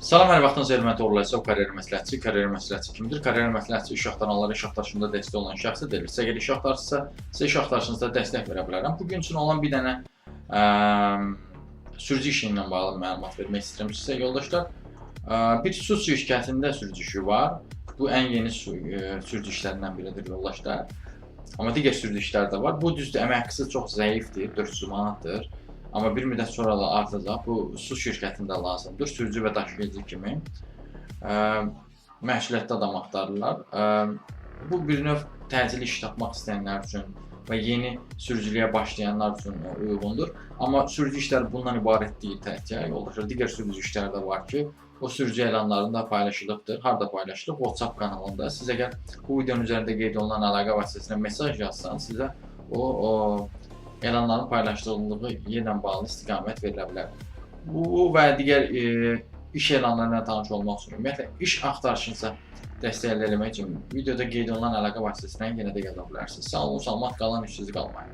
Salam, hər vaxtınız hörmətli oğurlayıcı, kariyer məsləhətçi kimdir? Kariyer məsləhətçi iş axtaranlara iş axtarışında dəstək olan şəxsi deyilir. Sizə əgər iş axtarırsınızsa, sizə iş axtarışınızda dəstək verə bilərəm. Bugün üçün olan bir dənə sürücü işi ilə bağlı məlumat vermək istəyirəm sizə yoldaşlar. Bir su şirkətində sürücü işi var. Bu ən yeni sürücü işlərindən biridir yoldaşlar. Amma digər sürücü işlər də var. Bu düzdür, əmək haqqısı çox zəifdir, 400 manatdır. Amma bir müddət sonra da artacaq. Bu su şirkətində lazımdır. Sürücü və daşıyıcı kimi məsuliyyətli adam axtarırlar. Bu bir növ təcili iş tapmaq istəyənlər üçün və yeni sürücülüyə başlayanlar üçün uyğundur. Amma sürücü işləri bundan ibarət deyil təkcə. Yoldaşlar, digər sürücü işləri də var ki, o sürücü elanlarında paylaşılıbdır. Harda paylaşılıb? WhatsApp kanalında. Siz əgər bu videonun üzərində qeyd olunan əlaqə vasitəsilə mesaj yazsanız, sizə o elanların paylaşdırıldığı yerlə bağlı istiqamət verilə bilər. Bu və digər iş elanlarına tanış olmaq üçün, ümumiyyətlə iş axtarışınıza dəstək əldə etmək üçün videoda qeyd olunan əlaqə vasitəsilə yenə də yaza bilərsiniz. Sağ olun, salamat qalın, işsiz qalmayın.